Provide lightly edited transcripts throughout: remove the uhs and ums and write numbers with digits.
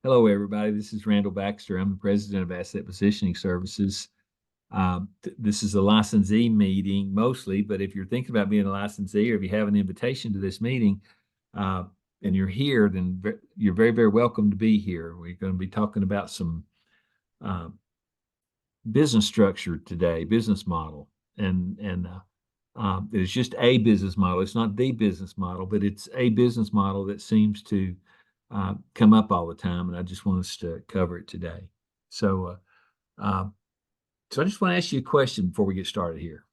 Hello, everybody. This is Randall Baxter. I'm the president of Asset Positioning Services. This is a licensee meeting mostly, but if you're thinking about being a licensee or if you have an invitation to this meeting uh, and you're here, then you're very, very welcome to be here. We're going to be talking about some uh, business structure today, business model, and it's just a business model. It's not the business model, but it's a business model that seems to come up all the time, and I just want us to cover it today. So, uh, uh, so I just want to ask you a question before we get started here,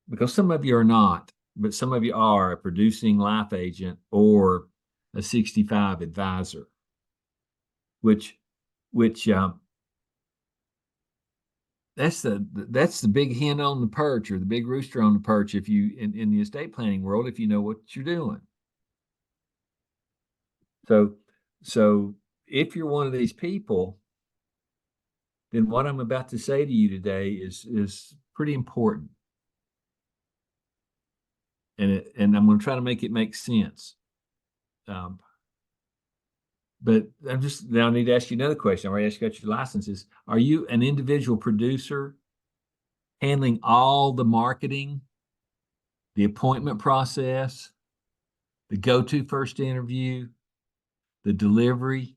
because some of you are not, but some of you are a producing life agent or a 65 advisor, which which that's the big hen on the perch or the big rooster on the perch if you in the estate planning world, if you know what you're doing. So if you're one of these people, then what I'm about to say to you today is pretty important. And I'm going to try to make it make sense. But now I need to ask you another question. I already asked you about your licenses. Are you an individual producer handling all the marketing, the appointment process, the go-to first interview, the delivery,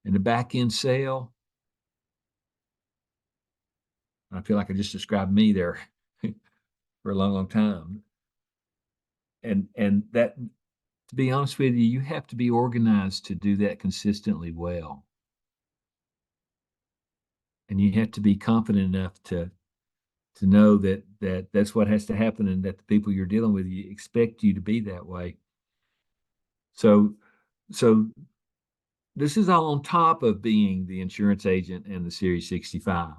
and the back end sale? I feel like I just described me there for a long, long time. And that, to be honest with you, you have to be organized to do that consistently well. And you have to be confident enough to know that that's what has to happen and that the people you're dealing with you expect you to be that way. So this is all on top of being the insurance agent and the Series 65.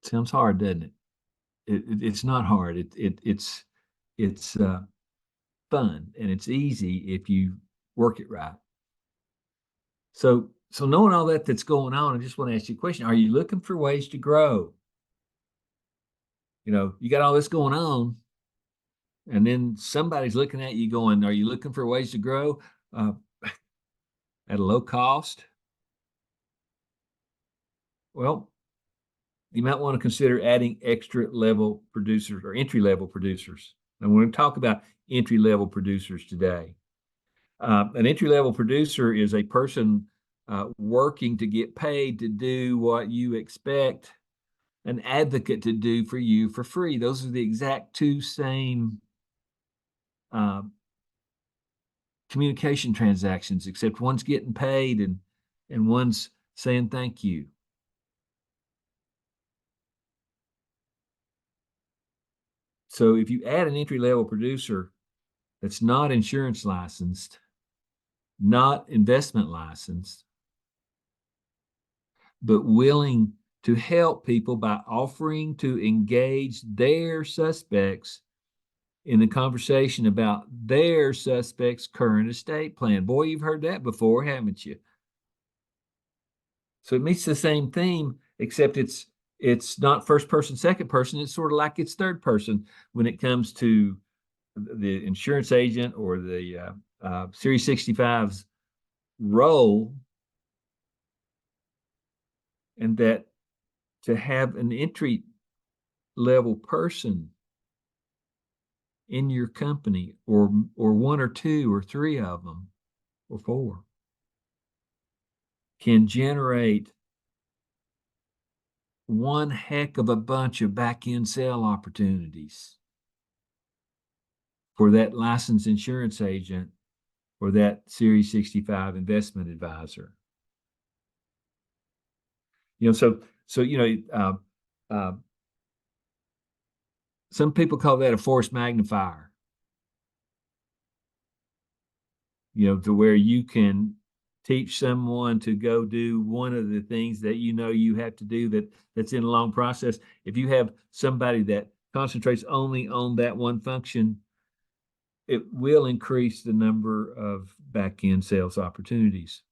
Sounds hard, doesn't it? It's not hard. It's fun and it's easy if you work it right. So knowing all that's going on, I just want to ask you a question. Are you looking for ways to grow? You got all this going on, and then somebody's looking at you going, are you looking for ways to grow uh, at a low cost? Well, you might want to consider adding extra level producers or entry level producers. And we're going to talk about entry level producers today. An entry level producer is a person working to get paid to do what you expect an advocate to do for you for free. Those are the exact two same uh, communication transactions, except one's getting paid and one's saying thank you. So if you add an entry level producer that's not insurance licensed, not investment licensed, but willing to help people by offering to engage their suspects in the conversation about their suspect's current estate plan. Boy, you've heard that before, haven't you? So it meets the same theme, except it's not first person, second person. It's sort of like it's third person when it comes to the insurance agent or the Series 65's role, and that to have an entry level person in your company, or one or two or three of them or four, can generate one heck of a bunch of back end sale opportunities for that licensed insurance agent or that Series 65 investment advisor. So some people call that a force magnifier. To where you can teach someone to go do one of the things that you have to do that's in a long process. If you have somebody that concentrates only on that one function, it will increase the number of back-end sales opportunities.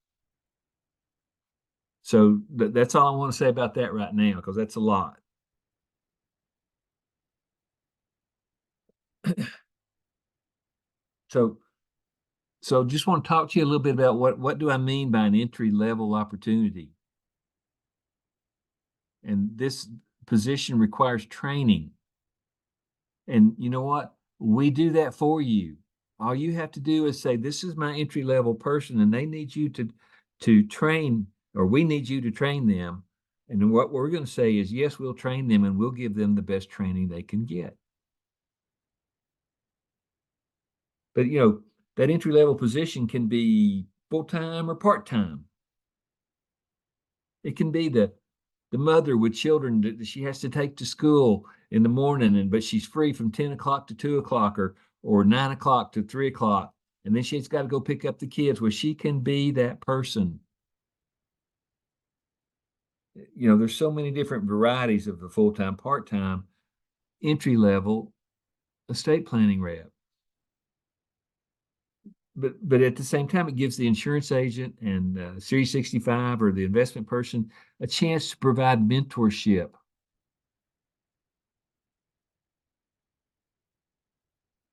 So that's all I want to say about that right now, because that's a lot. So, so just want to talk to you a little bit about what do I mean by an entry level opportunity? And this position requires training. And you know what? We do that for you. All you have to do is say, this is my entry level person, and they need you to train, or we need you to train them. And then what we're going to say is, yes, we'll train them and we'll give them the best training they can get. But that entry level position can be full-time or part-time. It can be the mother with children that she has to take to school in the morning, but she's free from 10 o'clock to 2 o'clock or 9 o'clock to 3 o'clock. And then she's got to go pick up the kids, where she can be that person. There's so many different varieties of the full-time, part-time, entry level estate planning rep. But at the same time, it gives the insurance agent and Series 65 or the investment person a chance to provide mentorship.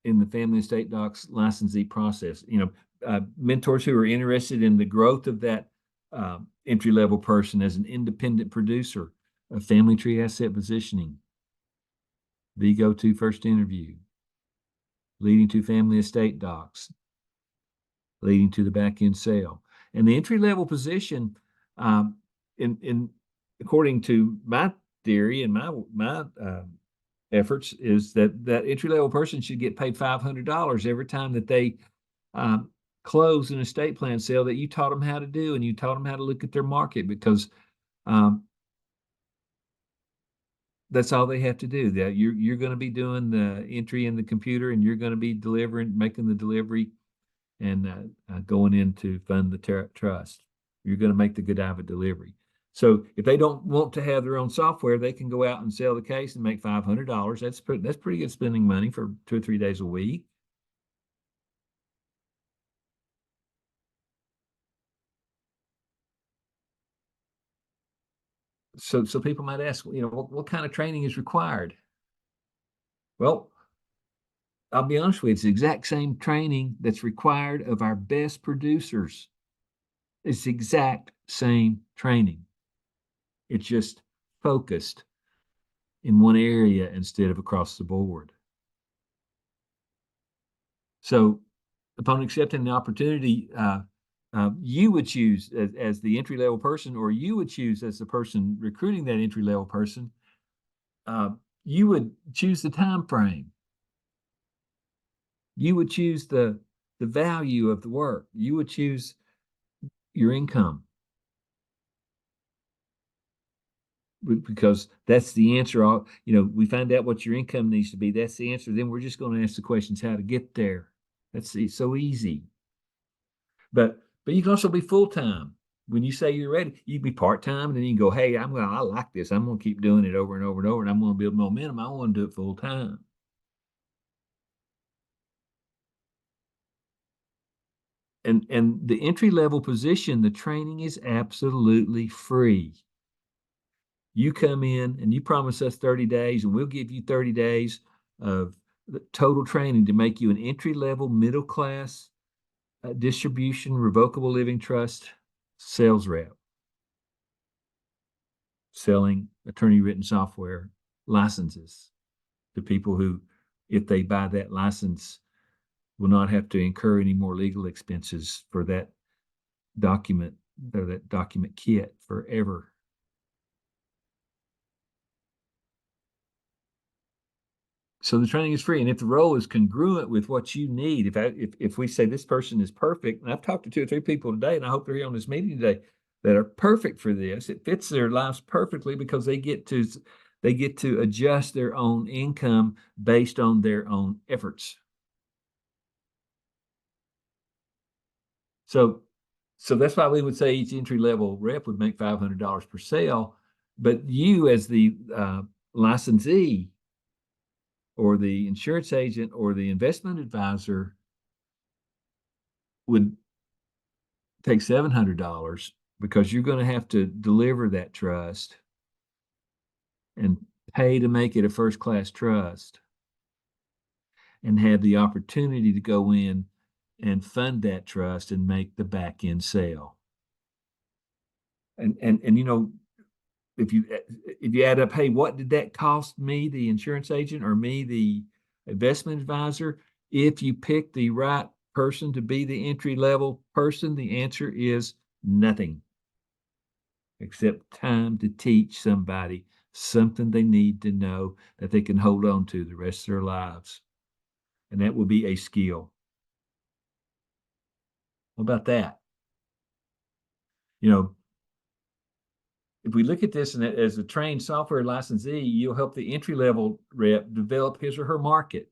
In the family estate docs licensee process, mentors who are interested in the growth of that entry level person as an independent producer of family tree asset positioning, the go-to first interview, leading to family estate docs, leading to the back end sale. And the entry level position, in according to my theory and my efforts, is that entry level person should get paid $500 every time that they close an estate plan sale that you taught them how to do, and you taught them how to look at their market, because that's all they have to do. That you're going to be doing the entry in the computer, and you're going to be making the delivery, and going in to fund the trust. You're going to make the Godiva delivery. So if they don't want to have their own software, they can go out and sell the case and make $500. That's pretty good spending money for 2 or 3 days a week. So people might ask, what kind of training is required? Well, I'll be honest with you, it's the exact same training that's required of our best producers. It's the exact same training. It's just focused in one area instead of across the board. So upon accepting the opportunity, you would choose as the entry level person, or you would choose as the person recruiting that entry level person. You would choose the time frame. You would choose the value of the work. You would choose your income, because that's the answer. We find out what your income needs to be. That's the answer. Then we're just going to ask the questions how to get there. That's so easy. But you can also be full time. When you say you're ready, you can be part time, and then you can go, hey, I like this. I'm going to keep doing it over and over and over, and I'm going to build momentum. I want to do it full time. And the entry level position, the training is absolutely free. You come in and you promise us 30 days, and we'll give you 30 days of total training to make you an entry level, middle class distribution, revocable living trust sales rep, selling attorney written software licenses to people who, if they buy that license, will not have to incur any more legal expenses for that document or that document kit forever. So the training is free, and if the role is congruent with what you need, if we say this person is perfect, and I've talked to 2 or 3 people today, and I hope they're here on this meeting today, that are perfect for this, it fits their lives perfectly, because they get to adjust their own income based on their own efforts. So that's why we would say each entry level rep would make $500 per sale, but you as the licensee, or the insurance agent, or the investment advisor, would take $700, because you're going to have to deliver that trust and pay to make it a first class trust, and have the opportunity to go in and fund that trust and make the back end sale. And you know, if you add up, hey, what did that cost me, the insurance agent, or me, the investment advisor? If you pick the right person to be the entry level person, the answer is nothing, except time to teach somebody something they need to know that they can hold on to the rest of their lives. And that will be a skill. What about that? You know, if we look at this and as a trained software licensee, you'll help the entry level rep develop his or her market.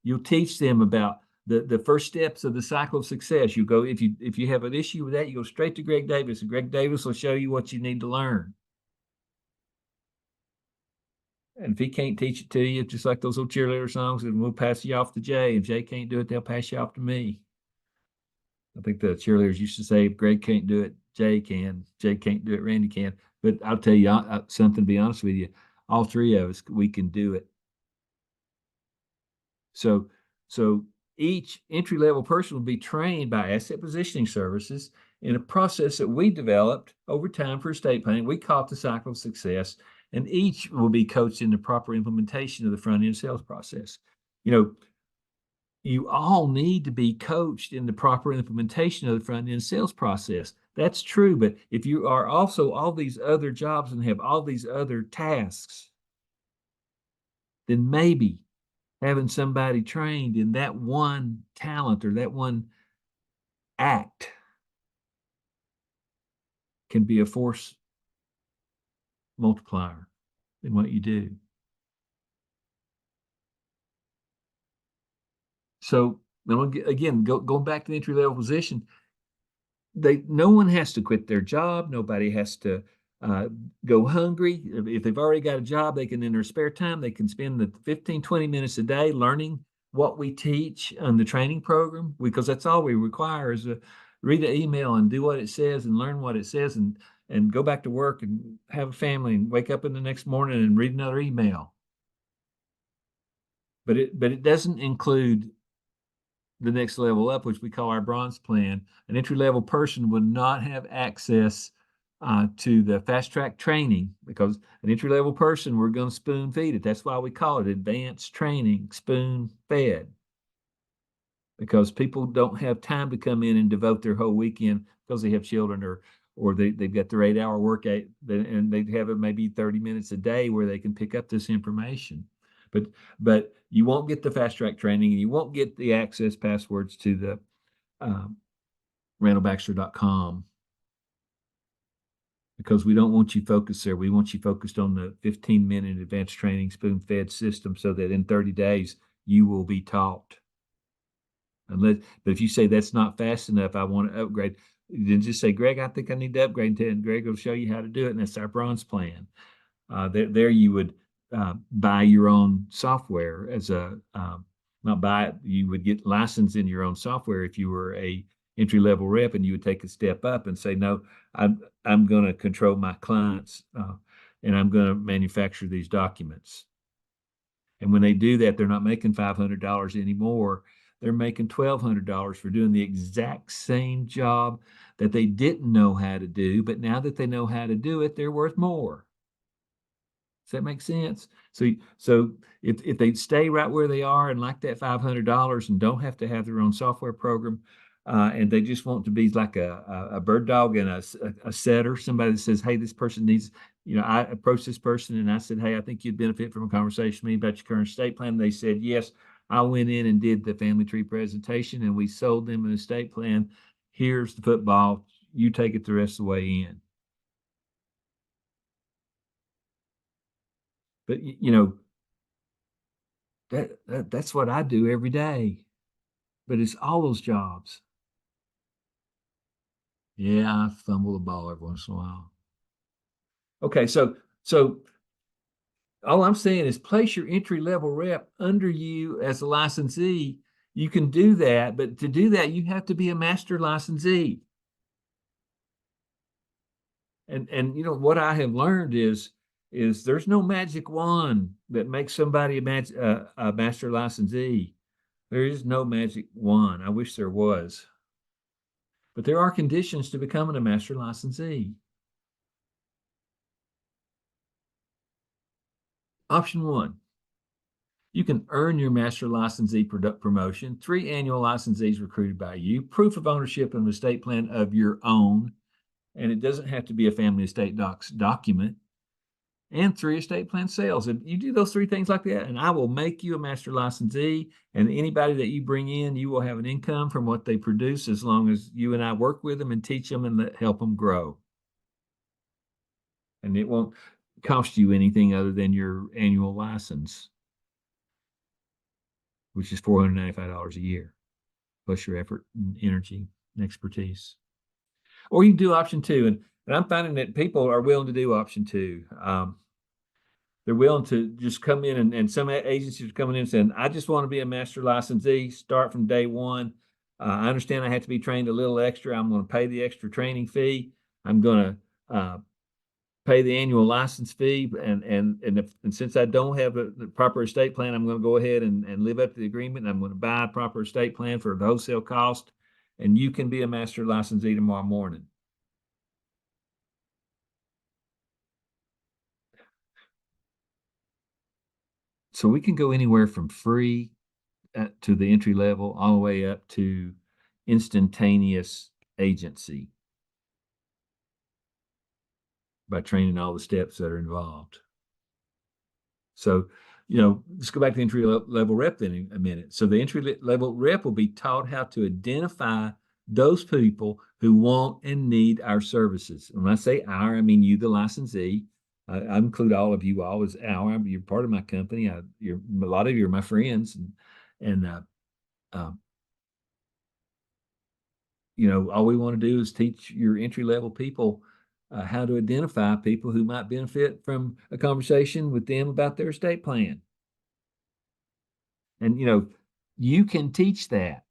You'll teach them about the first steps of the cycle of success. You go, if you have an issue with that, you go straight to Greg Davis, and Greg Davis will show you what you need to learn. And if he can't teach it to you, just like those old cheerleader songs, then we'll pass you off to Jay. If Jay can't do it, they'll pass you off to me. I think the cheerleaders used to say, if Greg can't do it, Jay can. Jay can't do it, Randy can. But I'll tell you something, to be honest with you, all three of us, we can do it. So, so each entry level person will be trained by Asset Positioning Services in a process that we developed over time for estate planning. We call it the cycle of success, and each will be coached in the proper implementation of the front end sales process. You know, you all need to be coached in the proper implementation of the front end sales process. That's true. But if you are also all these other jobs and have all these other tasks, then maybe having somebody trained in that one talent or that one act can be a force multiplier in what you do. So again, going back to the entry level position, no one has to quit their job. Nobody has to go hungry. If they've already got a job, they can, in their spare time, they can spend the 15, 20 minutes a day learning what we teach on the training program, because that's all we require is read an email and do what it says and learn what it says and go back to work and have a family and wake up in the next morning and read another email. But it doesn't include the next level up, which we call our bronze plan. An entry level person would not have access to the fast track training, because an entry level person, we're going to spoon feed it. That's why we call it advanced training, spoon fed, because people don't have time to come in and devote their whole weekend because they have children or they've got their 8-hour workday and they have it maybe 30 minutes a day where they can pick up this information. But you won't get the fast track training, and you won't get the access passwords to the randallbaxter.com, because we don't want you focused there. We want you focused on the 15-minute advanced training spoon fed system, so that in 30 days you will be taught. But if you say that's not fast enough, I want to upgrade, then just say, Greg, I think I need to upgrade, and Greg will show you how to do it. And that's our bronze plan. There you would buy your own software as a not buy it, you would get licensed in your own software if you were a entry level rep, and you would take a step up and say, no, I'm going to control my clients and I'm going to manufacture these documents. And when they do that, they're not making $500 anymore. They're making $1,200 for doing the exact same job that they didn't know how to do. But now that they know how to do it, they're worth more. Does that make sense? So if they stay right where they are and like that $500 and don't have to have their own software program, and they just want to be like a bird dog and a setter, somebody that says, hey, this person needs, I approached this person and I said, hey, I think you'd benefit from a conversation with me about your current estate plan. They said, yes. I went in and did the family tree presentation, and we sold them an estate plan. Here's the football. You take it the rest of the way in. But that's what I do every day. But it's all those jobs. Yeah, I fumble the ball every once in a while. Okay, so all I'm saying is place your entry level rep under you as a licensee. You can do that, but to do that, you have to be a master licensee. And what I have learned is there's no magic wand that makes somebody a master licensee. There is no magic wand. I wish there was. But there are conditions to becoming a master licensee. Option one, you can earn your master licensee promotion, 3 annual licensees recruited by you, proof of ownership of an estate plan of your own, and it doesn't have to be a family estate document, and 3 estate plan sales. If you do those 3 things like that, and I will make you a master licensee, and anybody that you bring in, you will have an income from what they produce as long as you and I work with them and teach them and help them grow. And it won't cost you anything other than your annual license, which is $495 a year, plus your effort and energy and expertise. Or you can do option 2, and I'm finding that people are willing to do option 2. They're willing to just come in, and some agencies are coming in and saying, I just want to be a master licensee, start from day one. I understand I have to be trained a little extra. I'm going to pay the extra training fee. I'm going to pay the annual license fee. And since I don't have the proper estate plan, I'm going to go ahead and live up to the agreement. And I'm going to buy a proper estate plan for the wholesale cost. And you can be a master licensee tomorrow morning. So we can go anywhere from free to the entry level, all the way up to instantaneous agency by training all the steps that are involved. So, let's go back to the entry level rep then in a minute. So the entry level rep will be taught how to identify those people who want and need our services. And when I say our, I mean you, the licensee. I include all of you all as our. You're part of my company. A lot of you are my friends, and all we want to do is teach your entry level people how to identify people who might benefit from a conversation with them about their estate plan. And you can teach that.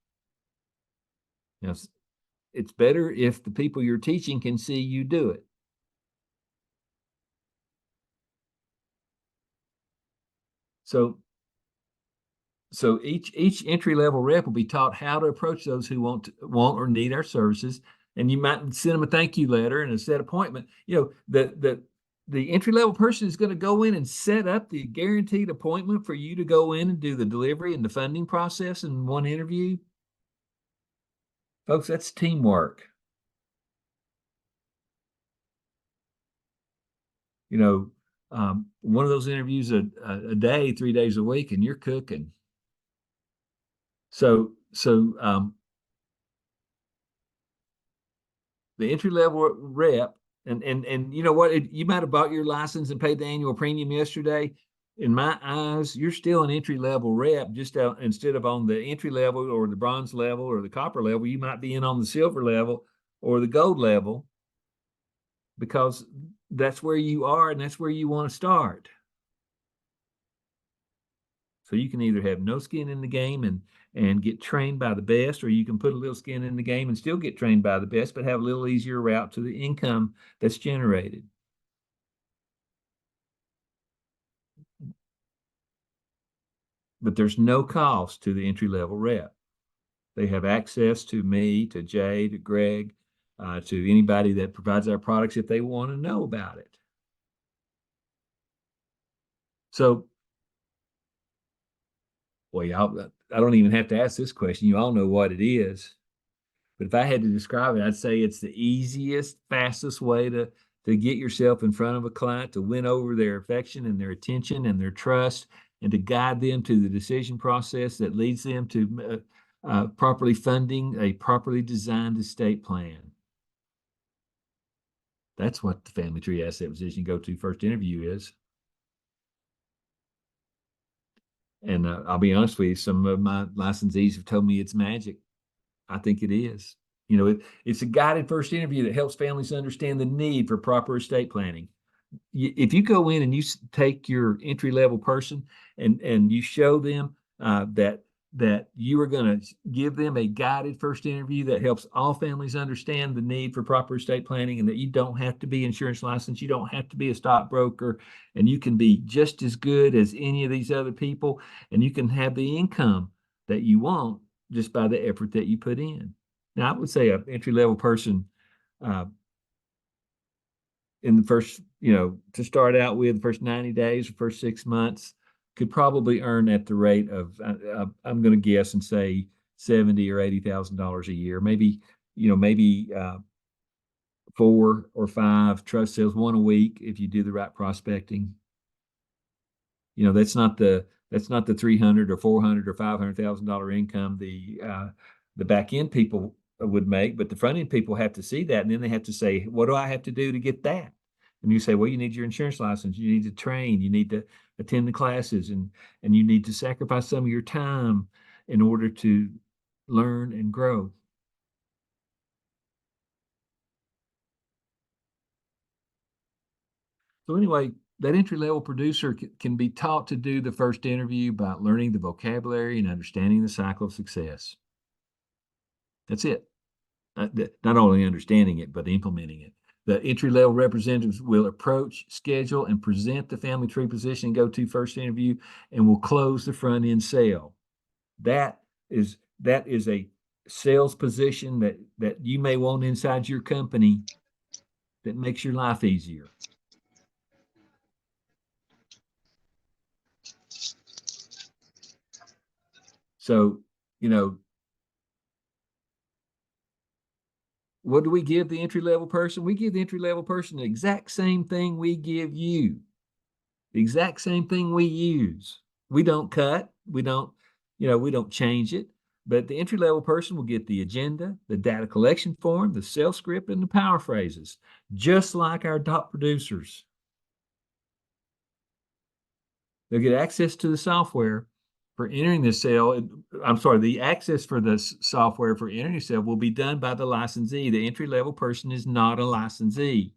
It's better if the people you're teaching can see you do it. So each entry level rep will be taught how to approach those who want or need our services, and you might send them a thank you letter and a set appointment. The entry level person is going to go in and set up the guaranteed appointment for you to go in and do the delivery and the funding process in one interview. Folks, that's teamwork. One of those interviews a day, 3 days a week, and you're cooking. So the entry level rep, and you know what? You might have bought your license and paid the annual premium yesterday. In my eyes, you're still an entry level rep. Just instead of on the entry level or the bronze level or the copper level, you might be in on the silver level or the gold level, because that's where you are and that's where you want to start. So you can either have no skin in the game and get trained by the best, or you can put a little skin in the game and still get trained by the best, but have a little easier route to the income that's generated. But there's no cost to the entry level rep. They have access to me, to Jay, to Greg, to anybody that provides our products if they want to know about it. So, well, y'all, I don't even have to ask this question. You all know what it is. But if I had to describe it, I'd say it's the easiest, fastest way to get yourself in front of a client, to win over their affection and their attention and their trust, and to guide them to the decision process that leads them to properly funding a properly designed estate plan. That's what the Family Tree Asset Position Go To First Interview is. And I'll be honest with you, some of my licensees have told me it's magic. I think it is. It's a guided first interview that helps families understand the need for proper estate planning. If you go in and you take your entry level person and you show them that you are going to give them a guided first interview that helps all families understand the need for proper estate planning, and that you don't have to be insurance licensed, you don't have to be a stockbroker, and you can be just as good as any of these other people, and you can have the income that you want just by the effort that you put in. Now, I would say an entry-level person in the first, to start out with, the first 90 days or first 6 months could probably earn at the rate of, I'm going to guess and say $70,000 or $80,000 a year, maybe, maybe 4 or 5 trust sales, one a week if you do the right prospecting. That's not the 300 or 400 or $500,000 income the back end people would make, but the front end people have to see that, and then they have to say, what do I have to do to get that? And you say, well, you need your insurance license, you need to train, you need to attend the classes, and you need to sacrifice some of your time in order to learn and grow. So anyway, that entry-level producer can be taught to do the first interview by learning the vocabulary and understanding the cycle of success. That's it. Not only understanding it, but implementing it. The entry-level representatives will approach, schedule, and present the family tree position and go-to first interview, and will close the front-end sale. That is a sales position that you may want inside your company that makes your life easier. So, what do we give the entry-level person? We give the entry-level person the exact same thing we give you, the exact same thing we use. We don't cut, we don't change it, but the entry-level person will get the agenda, the data collection form, the sales script, and the power phrases, just like our top producers. They'll get access to the software for entering the sale. I'm sorry, the access for the software for entering the sale will be done by the licensee. The entry-level person is not a licensee.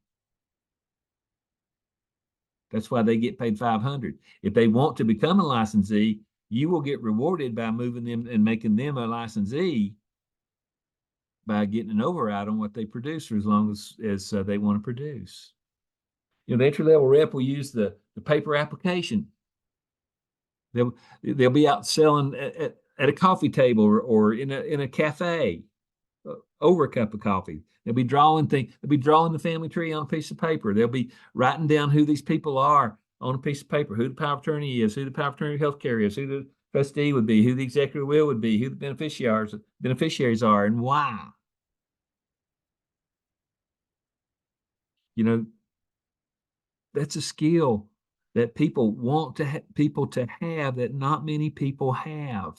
That's why they get paid $500. If they want to become a licensee, you will get rewarded by moving them and making them a licensee by getting an override on what they produce for as long as they want to produce. The entry-level rep will use the paper application. They'll be out selling at a coffee table or in a cafe over a cup of coffee. They'll be drawing the family tree on a piece of paper. They'll be writing down who these people are on a piece of paper, who the power of attorney is, who the power of attorney healthcare is, who the trustee would be, who the executive will would be, who the beneficiaries are, and why. That's a skill that people want people to have that not many people have.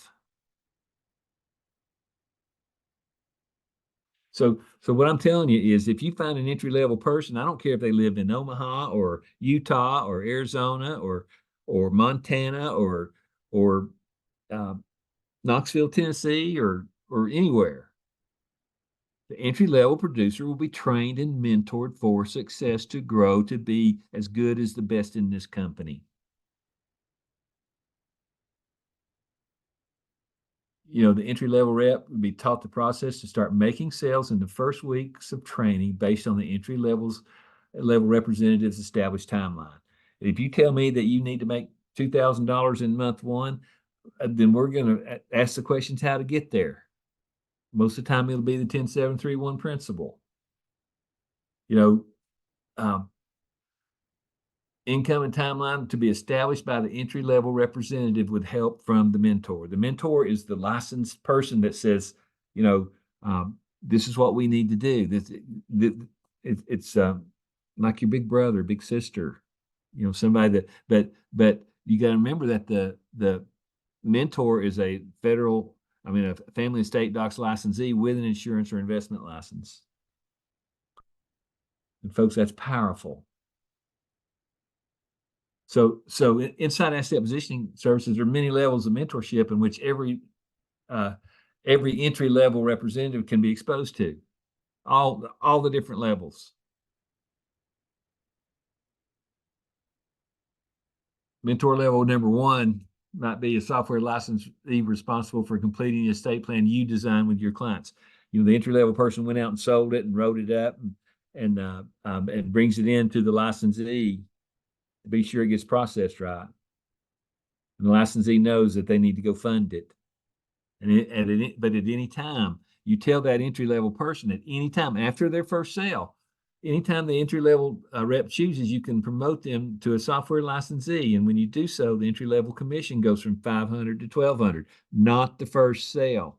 So what I'm telling you is, if you find an entry-level person, I don't care if they live in Omaha or Utah or Arizona or Montana or uh, Knoxville, Tennessee, or anywhere, the entry-level producer will be trained and mentored for success to grow to be as good as the best in this company. The entry-level rep would be taught the process to start making sales in the first weeks of training based on the level representative's established timeline. If you tell me that you need to make $2,000 in month one, then we're going to ask the questions how to get there. Most of the time, it'll be the 10-7-3-1 principle. Income and timeline to be established by the entry-level representative with help from the mentor. The mentor is the licensed person that says, this is what we need to do. It's like your big brother, big sister, somebody that, but you got to remember that the mentor is a a family estate docs licensee with an insurance or investment license. And folks, that's powerful. So inside asset positioning services, there are many levels of mentorship in which every entry level representative can be exposed to, all the different levels. Mentor level number one might be a software licensee responsible for completing the estate plan you design with your clients. The entry level person went out and sold it and wrote it up and brings it in to the licensee to be sure it gets processed right. And the licensee knows that they need to go fund it. But at any time, you tell that entry level person at any time after their first sale, anytime the entry level rep chooses, you can promote them to a software licensee. And when you do so, the entry level commission goes from 500 to 1,200, not the first sale.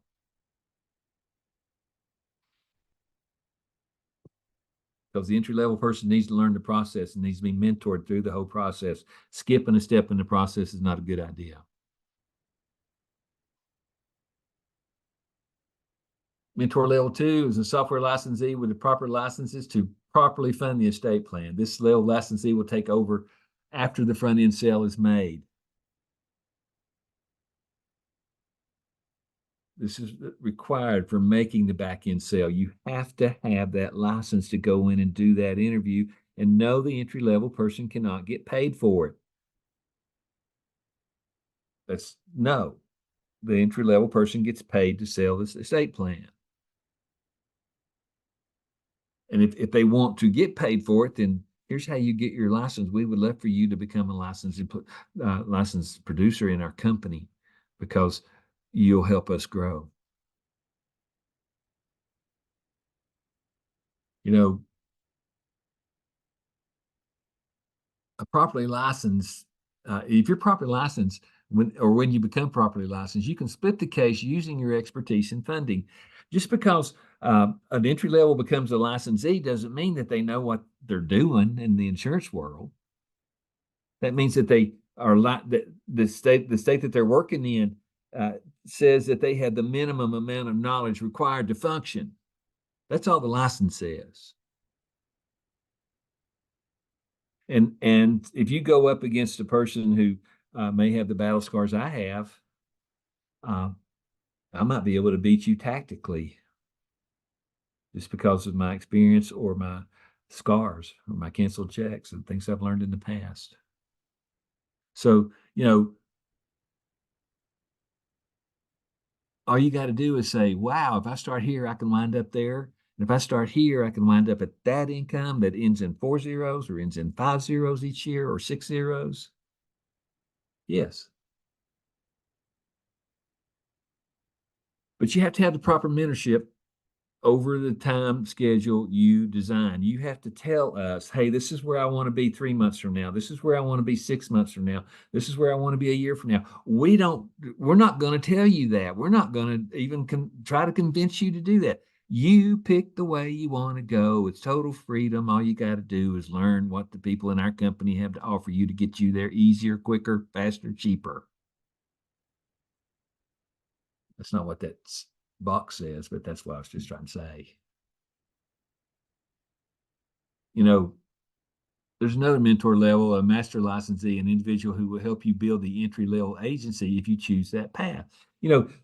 Because the entry level person needs to learn the process and needs to be mentored through the whole process. Skipping a step in the process is not a good idea. Mentor level 2 is a software licensee with the proper licenses to properly fund the estate plan. This level licensee will take over after the front end sale is made. This is required for making the back end sale. You have to have that license to go in and do that interview, and know the entry level person cannot get paid for it. That's no. The entry level person gets paid to sell this estate plan. And if they want to get paid for it, then here's how you get your license. We would love for you to become a licensed producer in our company, because you'll help us grow. You know, a properly licensed, if you're properly licensed, when you become properly licensed, you can split the case using your expertise and funding. Just because an entry level becomes a licensee doesn't mean that they know what they're doing in the insurance world. That means that they are the state that they're working in says that they have the minimum amount of knowledge required to function. That's all the license says. And if you go up against a person who may have the battle scars I have, uh, I might be able to beat you tactically just because of my experience or my scars or my canceled checks and things I've learned in the past. So, all you got to do is say, wow, if I start here, I can wind up there. And if I start here, I can wind up at that income that ends in 4 zeros or ends in 5 zeros each year or 6 zeros. Yes. But you have to have the proper mentorship over the time schedule you design. You have to tell us, hey, this is where I want to be 3 months from now. This is where I want to be 6 months from now. This is where I want to be a year from now. We're not going to tell you that. We're not going to even try to convince you to do that. You pick the way you want to go. It's total freedom. All you got to do is learn what the people in our company have to offer you to get you there easier, quicker, faster, cheaper. That's not what that box says, but that's what I was just trying to say. There's another mentor level, a master licensee, an individual who will help you build the entry level agency if you choose that path.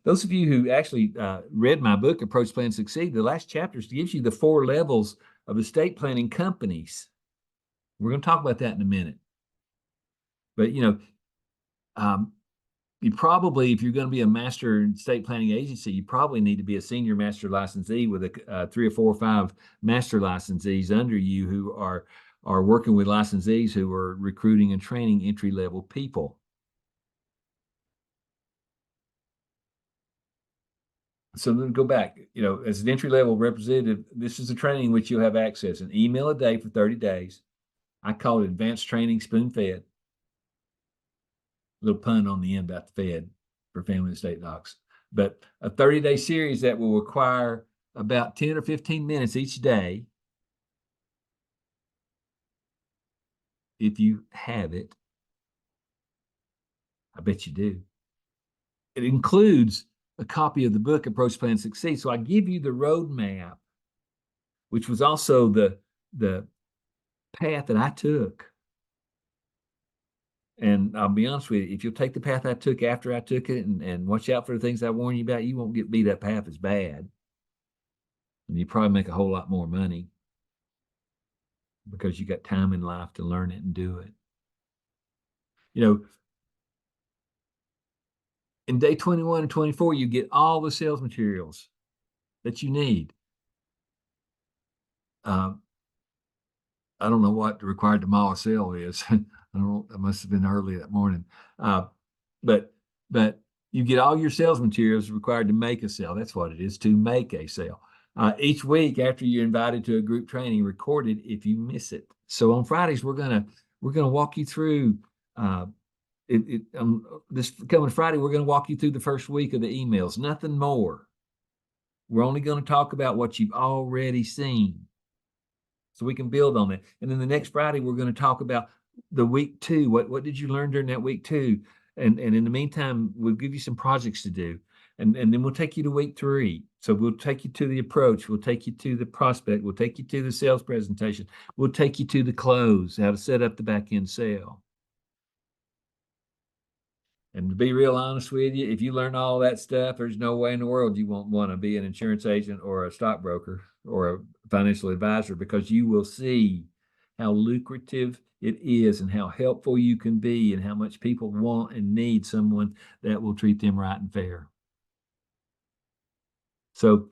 Those of you who actually read my book, Approach, Plan, Succeed, the last chapters gives you the 4 levels of estate planning companies. We're going to talk about that in a minute. But, you probably, if you're going to be a master estate planning agency, you probably need to be a senior master licensee with 3 or 4 or 5 master licensees under you who are working with licensees who are recruiting and training entry-level people. So then go back, as an entry-level representative, this is a training which you'll have access, an email a day for 30 days. I call it advanced training spoon-fed. Little pun on the end about the fed for family estate docs. But a 30-day series that will require about 10 or 15 minutes each day. If you have it, I bet you do. It includes a copy of the book, Approach, Plan, Succeed. So I give you the roadmap, which was also the path that I took. And I'll be honest with you, if you'll take the path I took after I took it and watch out for the things I warn you about, you won't get beat up half as bad. And you probably make a whole lot more money because you got time in life to learn it and do it. In day 21 and 24, you get all the sales materials that you need. I don't know what the required tomorrow sale is. I must have been early that morning. But You get all your sales materials required to make a sale. That's what it is, to make a sale. Each week after you're invited to a group training, record it if you miss it. So on Fridays, we're gonna walk you through this coming Friday, we're going to walk you through the first week of the emails, nothing more. We're only going to talk about what you've already seen so we can build on it. And then the next Friday, we're going to talk about the week 2. What did you learn during that week 2? And in the meantime, we'll give you some projects to do. And then we'll take you to week 3. So we'll take you to the approach. We'll take you to the prospect. We'll take you to the sales presentation. We'll take you to the close, how to set up the back end sale. And to be real honest with you, if you learn all that stuff, there's no way in the world you won't want to be an insurance agent or a stockbroker or a financial advisor, because you will see how lucrative it is and how helpful you can be and how much people want and need someone that will treat them right and fair. So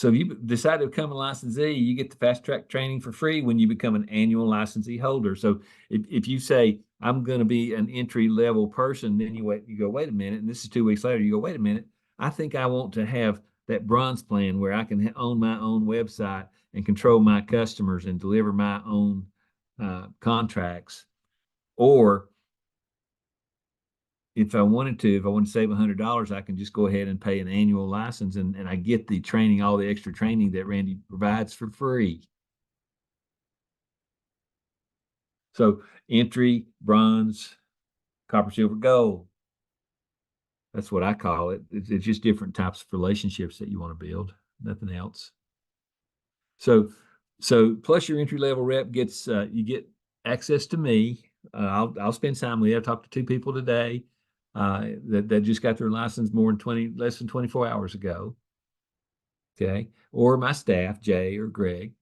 if you decide to become a licensee, you get the fast track training for free when you become an annual licensee holder. So if you say, I'm going to be an entry level person, then you go, wait a minute. And this is 2 weeks later, you go, wait a minute. I think I want to have that bronze plan where I can own my own website and control my customers and deliver my own contracts. Or if I want to save $100, I can just go ahead and pay an annual license and I get the training, all the extra training that Randy provides for free. So entry, bronze, copper, silver, gold. That's what I call it. It's just different types of relationships that you want to build, nothing else. So plus your entry level rep gets, you get access to me. I'll spend time with you. I talked to 2 people today that just got their license less than 24 hours ago. Okay. Or my staff, Jay or Greg.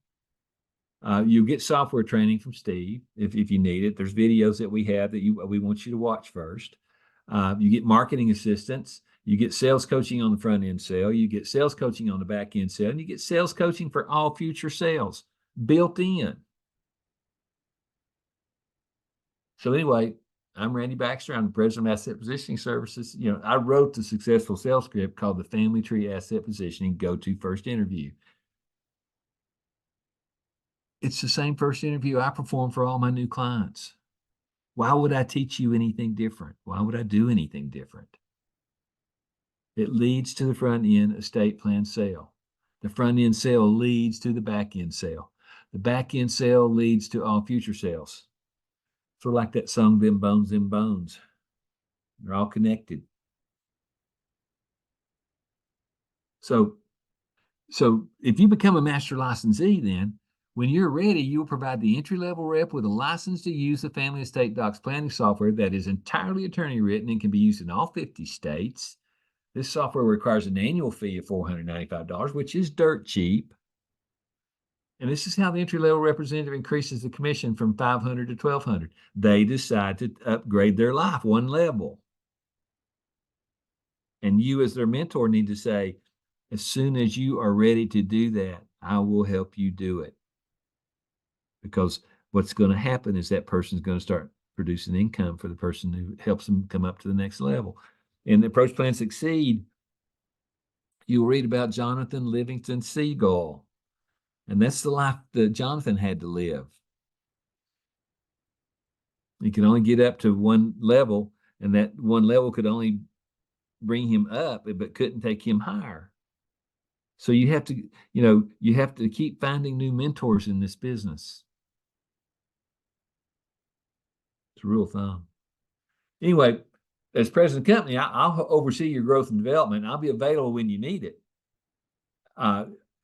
You get software training from Steve if you need it. There's videos that we have that we want you to watch first. You get marketing assistance. You get sales coaching on the front end sale. You get sales coaching on the back end sale, and you get sales coaching for all future sales built in. So anyway, I'm Randy Baxter. I'm the president of Asset Positioning Services. I wrote the successful sales script called the Family Tree Asset Positioning Go-To First Interview. It's the same first interview I perform for all my new clients. Why would I teach you anything different? Why would I do anything different? It leads to the front end estate plan sale. The front end sale leads to the back end sale. The back end sale leads to all future sales. Sort of like that song, Them Bones, Them Bones. They're all connected. So if you become a master licensee, then when you're ready, you'll provide the entry-level rep with a license to use the Family Estate Docs planning software that is entirely attorney written and can be used in all 50 states. This software requires an annual fee of $495, which is dirt cheap. And this is how the entry-level representative increases the commission from $500 to $1,200. They decide to upgrade their life one level. And you, as their mentor, need to say, as soon as you are ready to do that, I will help you do it. Because what's going to happen is that person's going to start producing income for the person who helps them come up to the next level. In the Approach Plan Succeed, you'll read about Jonathan Livingston Seagull. And that's the life that Jonathan had to live. He could only get up to one level, and that one level could only bring him up, but couldn't take him higher. So you have to keep finding new mentors in this business. It's a rule of thumb. Anyway, as president of the company, I'll oversee your growth and development. I'll be available when you need it.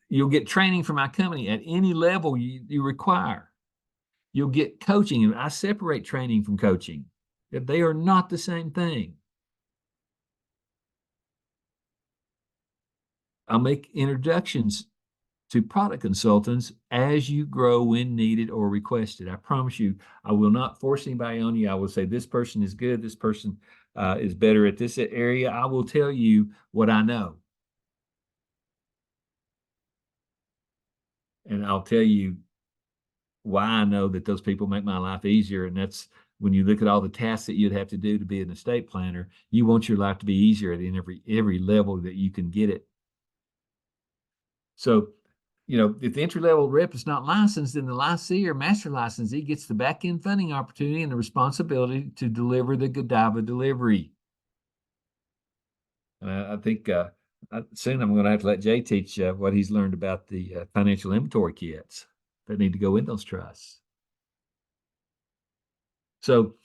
You'll get training from my company at any level you require. You'll get coaching. I separate training from coaching. They are not the same thing. I'll make introductions to product consultants as you grow when needed or requested. I promise you, I will not force anybody on you. I will say this person is good. This person is better at this area. I will tell you what I know. And I'll tell you why I know that those people make my life easier. And that's when you look at all the tasks that you'd have to do to be an estate planner, you want your life to be easier at every level that you can get it. So, if the entry level rep is not licensed, then the licensee or master licensee gets the back end funding opportunity and the responsibility to deliver the Godiva delivery. I think soon I'm going to have to let Jay teach what he's learned about the financial inventory kits that need to go in those trusts. So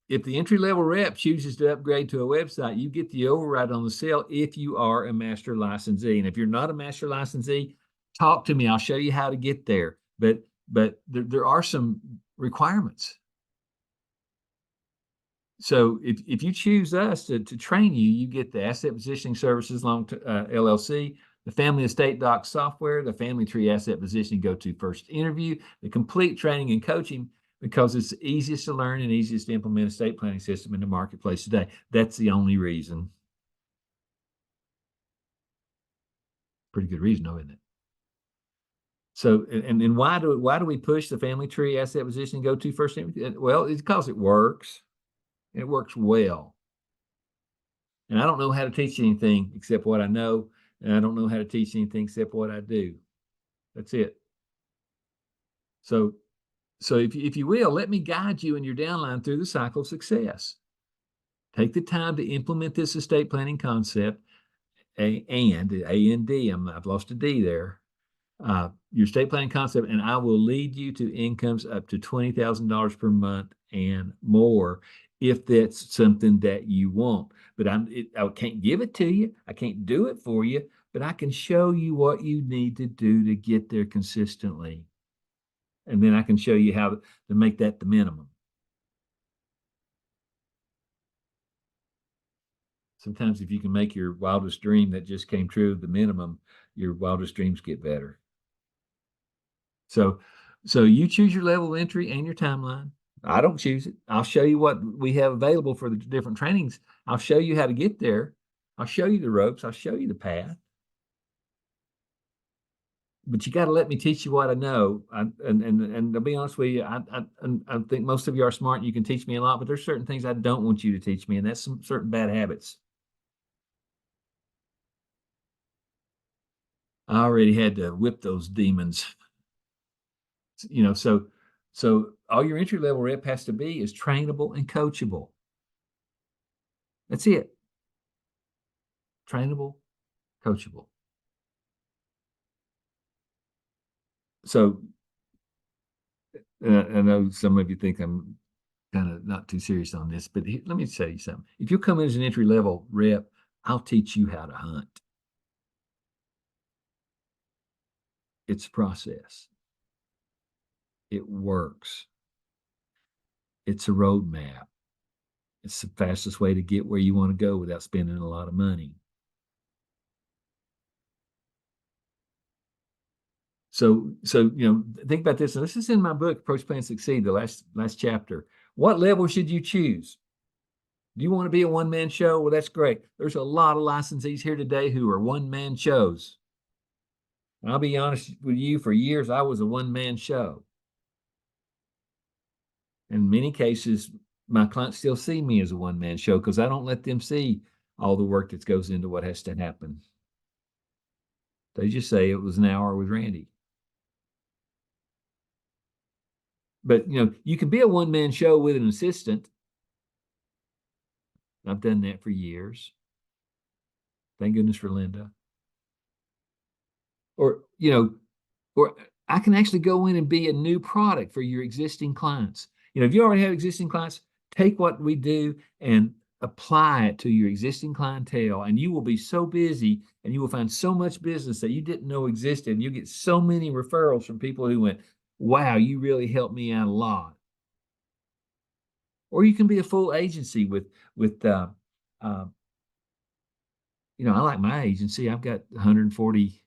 if the entry level rep chooses to upgrade to a website, you get the override on the sale if you are a master licensee. And if you're not a master licensee, talk to me. I'll show you how to get there. But there are some requirements. So if you choose us to train you, you get the Asset Positioning Services LLC, the Family Estate Doc software, the Family Tree Asset Positioning Go-To First Interview, the complete training and coaching, because it's the easiest to learn and easiest to implement estate planning system in the marketplace today. That's the only reason. Pretty good reason, though, isn't it? So, and why do we push the Family Tree Asset Positioning Go-To First Interview? Well, it's because it works. It works well. And I don't know how to teach anything except what I know, and I don't know how to teach anything except what I do. That's it. So if you will, let me guide you and your downline through the cycle of success. Take the time to implement this estate planning concept, I've lost a D there, your estate planning concept, and I will lead you to incomes up to $20,000 per month and more if that's something that you want. But I can't give it to you. I can't do it for you, but I can show you what you need to do to get there consistently. And then I can show you how to make that the minimum. Sometimes if you can make your wildest dream that just came true the minimum, your wildest dreams get better. So you choose your level of entry and your timeline. I don't choose it. I'll show you what we have available for the different trainings. I'll show you how to get there. I'll show you the ropes. I'll show you the path. But you got to let me teach you what I know. And to be honest with you, I think most of you are smart and you can teach me a lot, but there's certain things I don't want you to teach me, and that's some certain bad habits. I already had to whip those demons. So all your entry level rep has to be is trainable and coachable. That's it. Trainable, coachable. So I know some of you think I'm kind of not too serious on this, but let me tell you something. If you come in as an entry level rep, I'll teach you how to hunt. It's a process. It works. It's a roadmap. It's the fastest way to get where you want to go without spending a lot of money. So think about this. And this is in my book, Approach, Plan, Succeed, the last chapter. What level should you choose? Do you want to be a one-man show? Well, that's great. There's a lot of licensees here today who are one-man shows. And I'll be honest with you, for years, I was a one-man show. In many cases, my clients still see me as a one-man show because I don't let them see all the work that goes into what has to happen. They just say it was an hour with Randy. But, you can be a one-man show with an assistant. I've done that for years. Thank goodness for Linda. Or I can actually go in and be a new product for your existing clients. If you already have existing clients, take what we do and apply it to your existing clientele, and you will be so busy and you will find so much business that you didn't know existed. And you get so many referrals from people who went, wow, you really helped me out a lot. Or you can be a full agency with I like my agency. I've got 140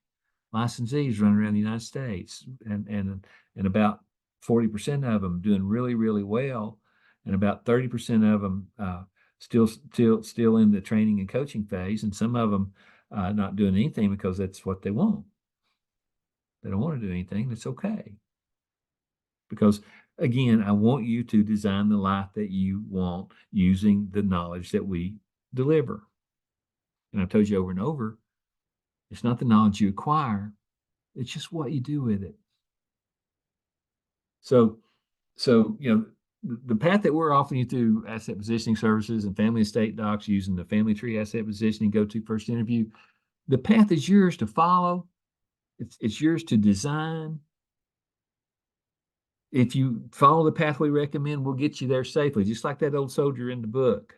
licensees running around the United States, and about 40% of them doing really, really well, and about 30% of them still in the training and coaching phase, and some of them not doing anything because that's what they want. They don't want to do anything. That's okay, because again, I want you to design the life that you want using the knowledge that we deliver. And I've told you over and over, it's not the knowledge you acquire, it's just what you do with it. So, the path that we're offering you through asset positioning services and family estate docs using the family tree asset positioning go-to first interview, the path is yours to follow. It's yours to design. If you follow the path we recommend, we'll get you there safely, just like that old soldier in the book.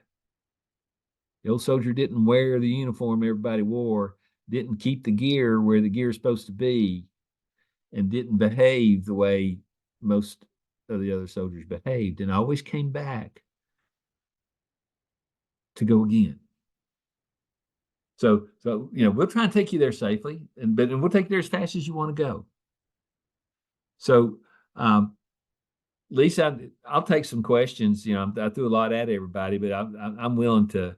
The old soldier didn't wear the uniform everybody wore, didn't keep the gear where the gear is supposed to be, and didn't behave the way most of the other soldiers behaved, and always came back to go again. So we'll try and take you there safely, and we'll take you there as fast as you want to go. So, Lisa, I'll take some questions. I threw a lot at everybody, but I'm willing to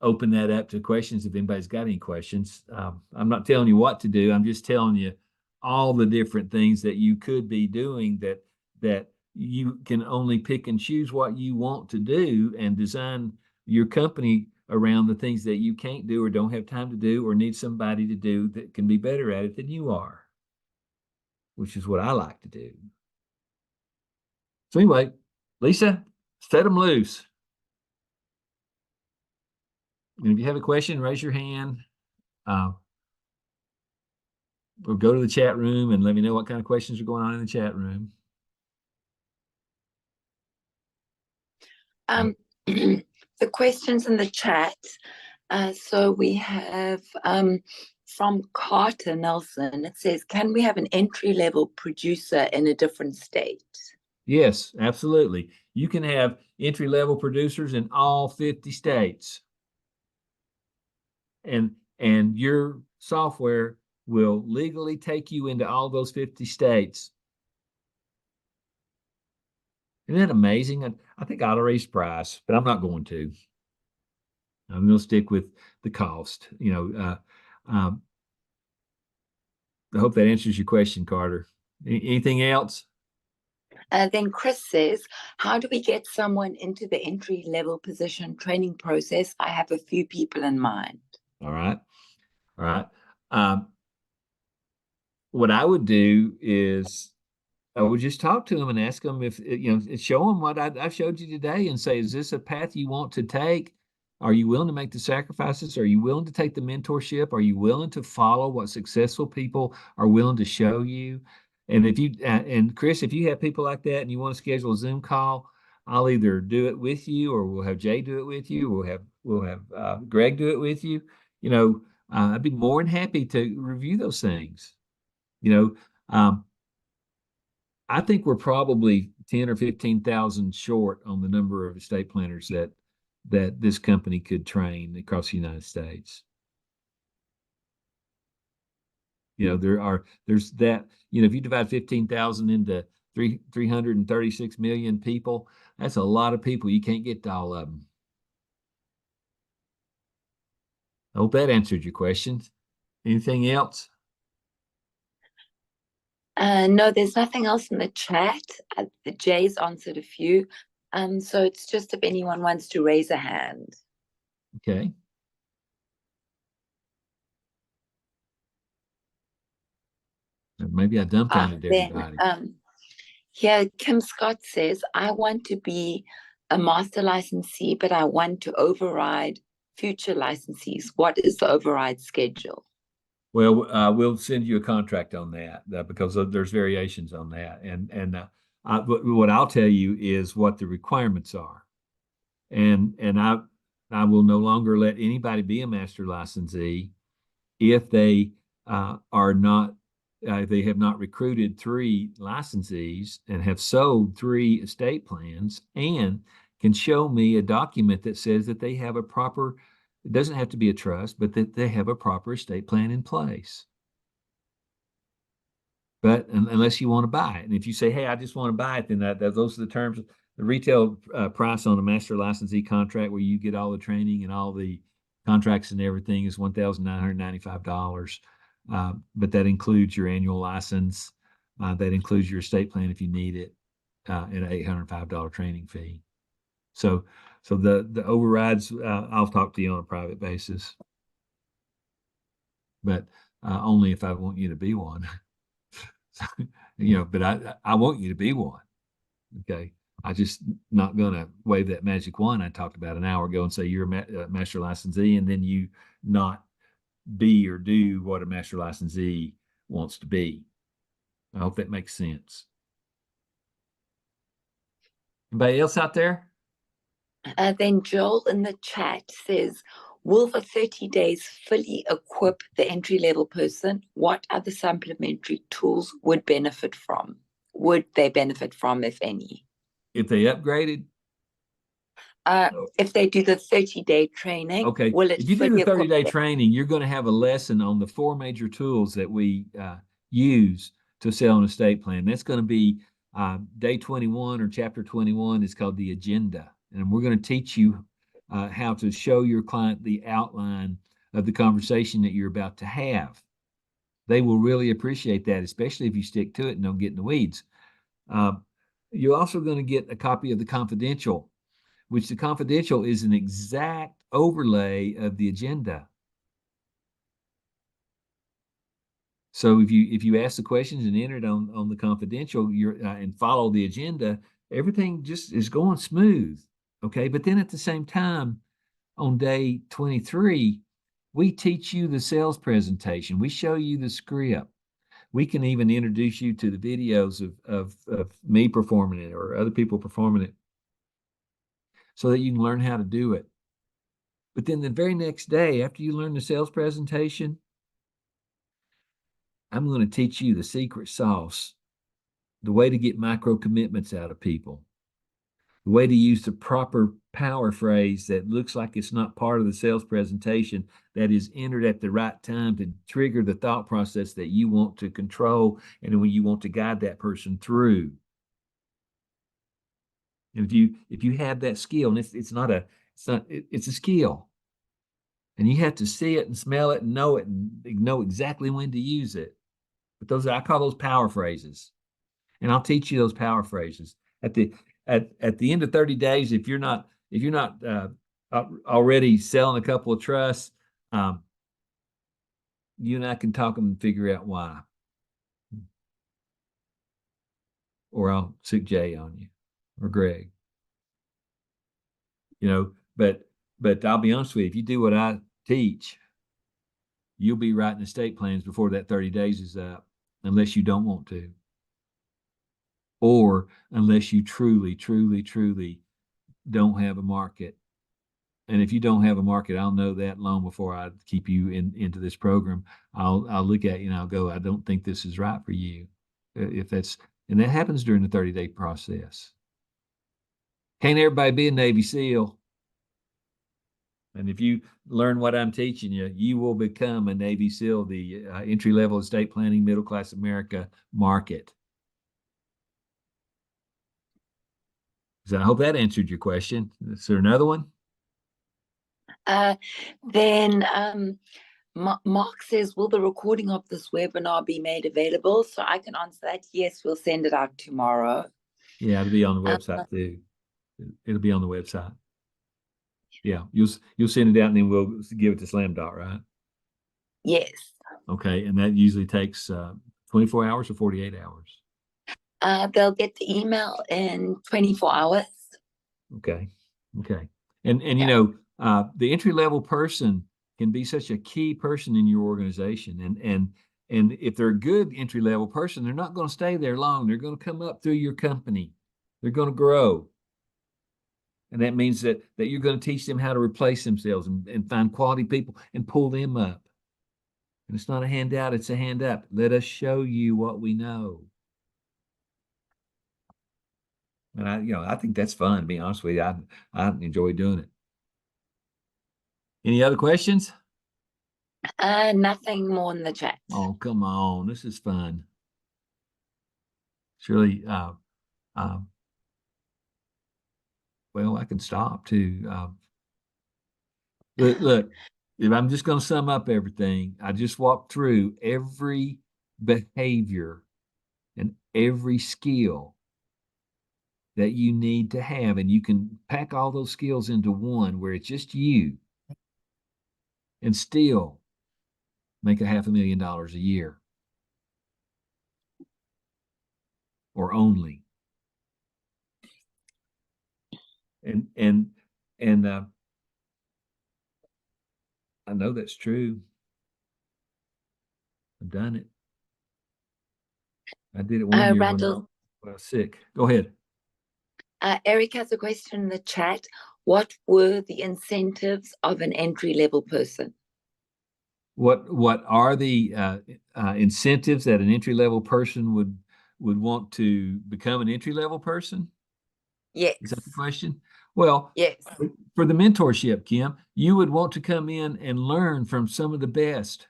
open that up to questions if anybody's got any questions. I'm not telling you what to do. I'm just telling you all the different things that you could be doing that you can only pick and choose what you want to do and design your company around the things that you can't do or don't have time to do or need somebody to do that can be better at it than you are, which is what I like to do. So anyway, Lisa, set them loose. And if you have a question, raise your hand. Or go to the chat room and let me know what kind of questions are going on in the chat room. The questions in the chat. So we have from Carter Nelson. It says, can we have an entry-level producer in a different state? Yes, absolutely. You can have entry-level producers in all 50 states. And your software will legally take you into all those 50 states. Isn't that amazing? I think I ought to raise price, but I'm not going to. I'm going to stick with the cost. I hope that answers your question, Carter. Anything else? Then Chris says, how do we get someone into the entry-level position training process? I have a few people in mind. All right. What I would do is I would just talk to them and ask them if, show them what I showed you today and say, is this a path you want to take? Are you willing to make the sacrifices? Are you willing to take the mentorship? Are you willing to follow what successful people are willing to show you? And if you, and Chris, if you have people like that and you want to schedule a Zoom call, I'll either do it with you or we'll have Jay do it with you. We'll have Greg do it with you. I'd be more than happy to review those things. I think we're probably 10 or 15,000 short on the number of estate planners that this company could train across the United States. There's that, if you divide 15,000 into 336 million people, that's a lot of people. You can't get to all of them. I hope that answered your questions. Anything else? No, there's nothing else in the chat. Jay's answered a few. So it's just if anyone wants to raise a hand. Okay. Maybe I dumbfounded everybody. Here, Kim Scott says, I want to be a master licensee, but I want to override future licensees. What is the override schedule? Well, we'll send you a contract on that because there's variations on that. What I'll tell you is what the requirements are. And I will no longer let anybody be a master licensee if they are not, they have not recruited 3 licensees and have sold 3 estate plans and can show me a document that says that they have a proper, it doesn't have to be a trust, but that they have a proper estate plan in place. But unless you want to buy it. And if you say, hey, I just want to buy it, then those are the terms. The retail price on a master licensee contract where you get all the training and all the contracts and everything is $1,995. But that includes your annual license. That includes your estate plan if you need it. an $805 training fee. So the overrides, I'll talk to you on a private basis, but only if I want you to be one. But I want you to be one. Okay. I just not going to wave that magic wand I talked about an hour ago and say you're a master licensee, and then you not be or do what a master licensee wants to be. I hope that makes sense. Anybody else out there? Then Joel in the chat says, will the 30 days fully equip the entry-level person? What other supplementary tools would they benefit from, if any? If they upgraded? If they do the 30-day training, okay. Will it if you do the fully 30-day equip training, you're going to have a lesson on the 4 major tools that we use to sell an estate plan. That's going to be day 21 or chapter 21 is called the agenda. And we're going to teach you how to show your client the outline of the conversation that you're about to have. They will really appreciate that, especially if you stick to it and don't get in the weeds. You're also going to get a copy of the confidential, which the confidential is an exact overlay of the agenda. So if you ask the questions and enter it on the confidential, and follow the agenda, everything just is going smooth. Okay. But then at the same time, on day 23, we teach you the sales presentation. We show you the script. We can even introduce you to the videos of me performing it or other people performing it, so that you can learn how to do it. But then the very next day, after you learn the sales presentation, I'm going to teach you the secret sauce, the way to get micro commitments out of people, the way to use the proper power phrase that looks like it's not part of the sales presentation, that is entered at the right time to trigger the thought process that you want to control and when you want to guide that person through. And if you have that skill, and it's a skill, and you have to see it and smell it and know exactly when to use it. But I call those power phrases, and I'll teach you those power phrases at the end of 30 days. If you're not already selling a couple of trusts, you and I can talk them and figure out why, or I'll sick Jay on you or Greg. But I'll be honest with you, if you do what I teach, you'll be writing estate plans before that 30 days is up, unless you don't want to, or unless you truly, truly, truly don't have a market. And if you don't have a market, I'll know that long before I keep you into this program. I'll look at you and I'll go, I don't think this is right for you. And that happens during the 30-day process. Can't everybody be a Navy SEAL? And if you learn what I'm teaching you, you will become a Navy SEAL, the entry-level estate planning, middle-class America market. So I hope that answered your question. Is there another one? Then Mark says, will the recording of this webinar be made available? So I can answer that. Yes, we'll send it out tomorrow. Yeah, it'll be on the website too. It'll be on the website. Yeah, you'll send it out and then we'll give it to SlamDot, right? Yes. Okay, and that usually takes 24 hours or 48 hours? They'll get the email in 24 hours. Okay. And the entry-level person can be such a key person in your organization. And if they're a good entry-level person, they're not going to stay there long. They're going to come up through your company. They're going to grow. And that means that you're going to teach them how to replace themselves and find quality people and pull them up. And it's not a handout, it's a hand up. Let us show you what we know. And I think that's fun, to be honest with you. I enjoy doing it. Any other questions? Nothing more in the chat. Oh, come on. This is fun. It's really, well, I can stop too. Look, if I'm just going to sum up everything, I just walked through every behavior and every skill that you need to have, and you can pack all those skills into one where it's just you and still make $500,000 a year or only. And I know that's true. I've done it. I did it one year Randall, when I was sick. Go ahead. Eric has a question in the chat. What were the incentives of an entry-level person? What are the incentives that an entry level person would want to become an entry level person? Yes. Is that the question? Well, yes. For the mentorship, Kim, you would want to come in and learn from some of the best.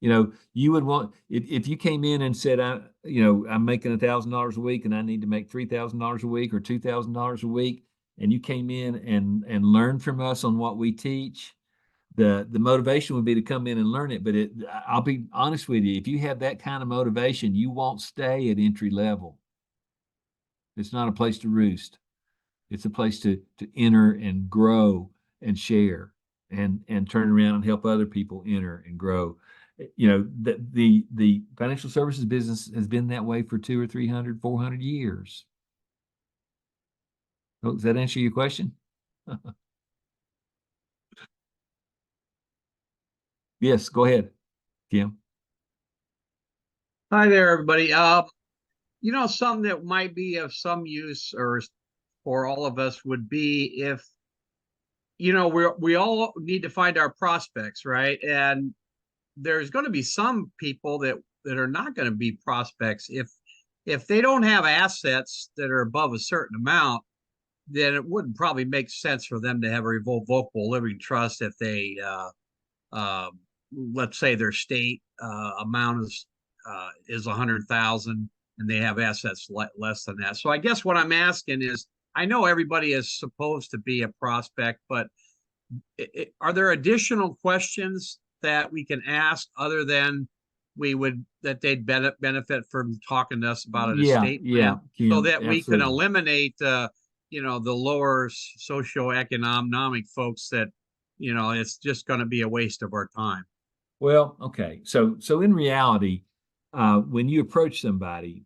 You would want if you came in and said, I'm making $1,000 a week and I need to make $3,000 a week or $2,000 a week, and you came in and learned from us on what we teach. The motivation would be to come in and learn it. But I'll be honest with you, if you have that kind of motivation, you won't stay at entry level. It's not a place to roost. It's a place to enter and grow and share and turn around and help other people enter and grow. The financial services business has been that way for 200 or 300, 400 years. Does that answer your question? Yes, go ahead, Kim. Hi there, everybody. Something that might be of some use or for all of us would be if, we all need to find our prospects, right? And there's going to be some people that are not going to be prospects if they don't have assets that are above a certain amount. Then it wouldn't probably make sense for them to have a revocable living trust if they, let's say, their state amount is 100,000 and they have assets less than that. So I guess what I'm asking is, I know everybody is supposed to be a prospect, but are there additional questions that we can ask other than that they'd benefit from talking to us about an estate plan, Kim, so that we can absolutely. eliminate the lower socioeconomic folks that it's just going to be a waste of our time. Well, okay. So in reality, when you approach somebody,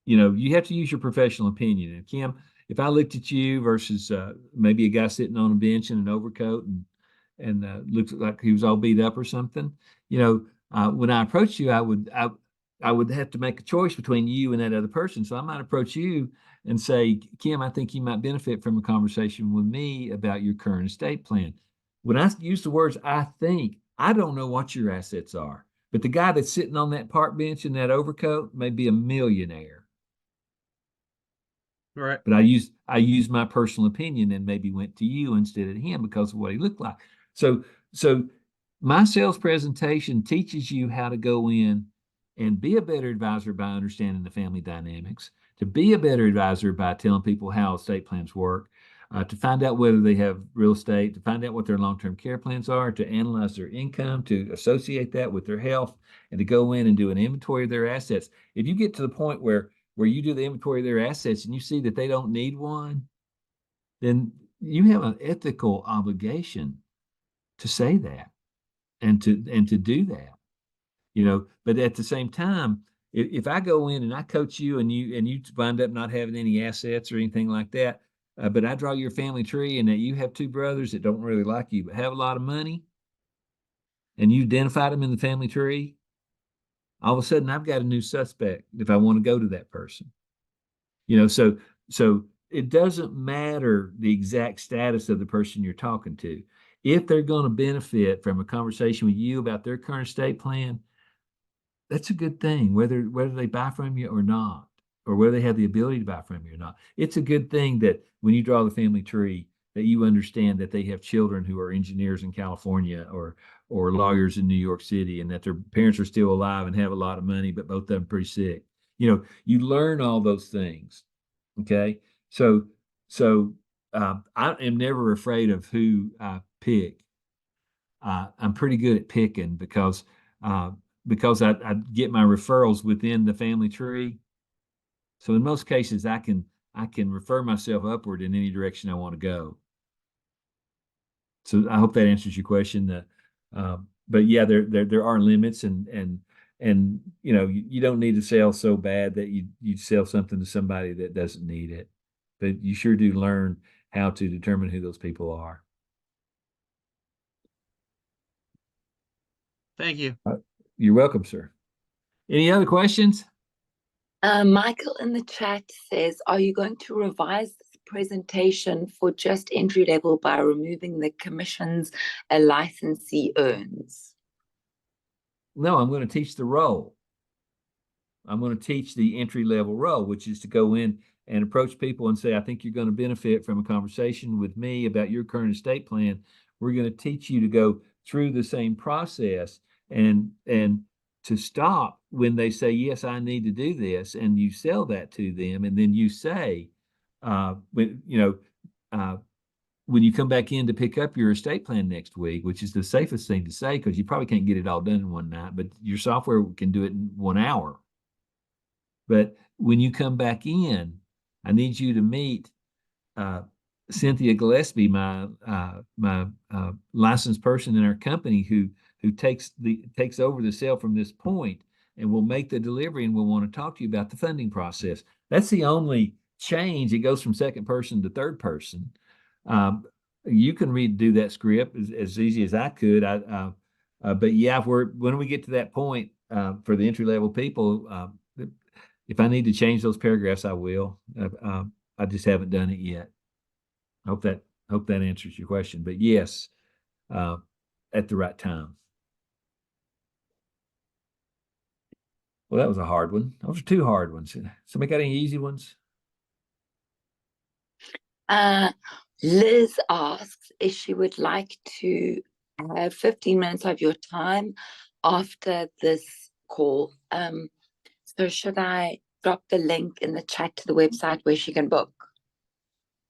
you have to use your professional opinion. And Kim, if I looked at you versus maybe a guy sitting on a bench in an overcoat and looked like he was all beat up or something, when I approached you, I would have to make a choice between you and that other person. So I might approach you and say, Kim, I think you might benefit from a conversation with me about your current estate plan. When I use the words I think, I don't know what your assets are, but the guy that's sitting on that park bench in that overcoat may be a millionaire. Right. But I used my personal opinion and maybe went to you instead of him because of what he looked like. So my sales presentation teaches you how to go in and be a better advisor by understanding the family dynamics, to be a better advisor by telling people how estate plans work, to find out whether they have real estate, to find out what their long-term care plans are, to analyze their income, to associate that with their health, and to go in and do an inventory of their assets. If you get to the point where you do the inventory of their assets and you see that they don't need one, then you have an ethical obligation to say that and to do that. But at the same time, if I go in and I coach you and you wind up not having any assets or anything like that, but I draw your family tree and that you have two brothers that don't really like you but have a lot of money, and you identified them in the family tree, all of a sudden I've got a new suspect if I want to go to that person. So it doesn't matter the exact status of the person you're talking to. If they're going to benefit from a conversation with you about their current estate plan, that's a good thing, whether they buy from you or not, or whether they have the ability to buy from you or not. It's a good thing that when you draw the family tree, that you understand that they have children who are engineers in California or lawyers in New York City, and that their parents are still alive and have a lot of money, but both of them pretty sick. You learn all those things. Okay. So I am never afraid of who I pick. I'm pretty good at picking because I get my referrals within the family tree. So in most cases, I I can refer myself upward in any direction I want to go. So I hope that answers your question. But yeah, there are limits, and you know, you don't need to sell so bad that you sell something to somebody that doesn't need it. But you sure do learn how to determine who those people are. Thank you. You're welcome, sir. Any other questions? Michael in the chat says, are you going to revise this presentation for just entry level by removing the commissions a licensee earns? No, I'm going to teach the role. I'm going to teach the entry level role, which is to go in and approach people and say, I think you're going to benefit from a conversation with me about your current estate plan. We're going to teach you to go through the same process and to stop when they say, yes, I need to do this. And you sell that to them. And then you say, when you come back in to pick up your estate plan next week, which is the safest thing to say, because you probably can't get it all done in one night, but your software can do it in 1 hour. But when you come back in, I need you to meet Cynthia Gillespie, my licensed person in our company who takes over the sale from this point and will make the delivery, and will want to talk to you about the funding process. That's the only change. It goes from second person to third person. You can redo that script as easy as I could. But yeah, when we get to that point for the entry level people, if I need to change those paragraphs, I will. I just haven't done it yet. Hope that answers your question. But yes, at the right time. Well, that was a hard one. Those are 2 hard ones. Somebody got any easy ones? Liz asks if she would like to have 15 minutes of your time after this call. So should I drop the link in the chat to the website where she can book?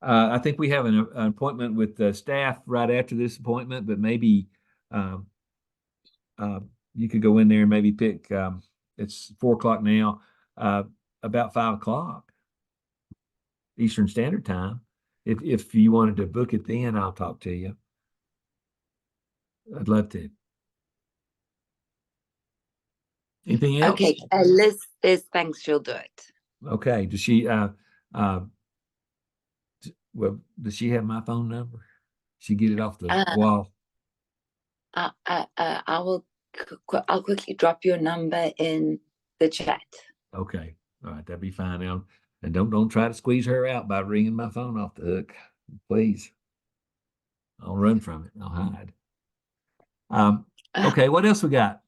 I think we have an appointment with the staff right after this appointment, but maybe you could go in there and maybe pick, it's 4:00 now, about 5:00 Eastern Standard Time. If you wanted to book it then, I'll talk to you. I'd love to. Anything else? Okay, Liz says thanks, she'll do it. Okay. Does she, well, does she have my phone number? She get it off the wall. I'll quickly drop your number in the chat. Okay. All right. That'd be fine. And don't try to squeeze her out by ringing my phone off the hook, please. I'll run from it. I'll hide. Okay. What else we got?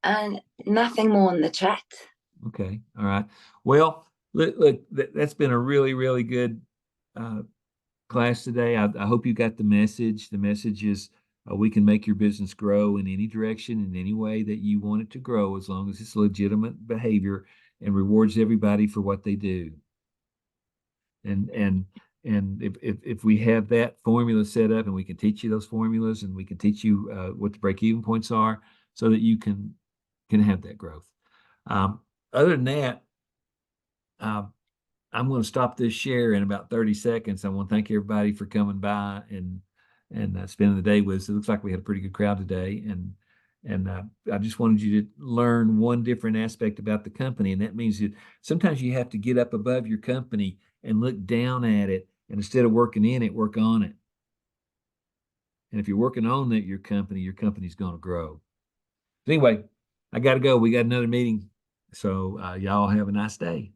And nothing more in the chat. Okay. All right. Well, look, that's been a really, really good class today. I hope you got the message. The message is we can make your business grow in any direction, in any way that you want it to grow, as long as it's legitimate behavior and rewards everybody for what they do. And if we have that formula set up, and we can teach you those formulas, and we can teach you what the break-even points are, so that you can have that growth. Other than that, I'm going to stop this share in about 30 seconds. I want to thank everybody for coming by and spending the day with us. It looks like we had a pretty good crowd today. And I just wanted you to learn one different aspect about the company. And that means that sometimes you have to get up above your company and look down at it. And instead of working in it, work on it. And if you're working on that, your company's going to grow. Anyway, I got to go. We got another meeting. So y'all have a nice day.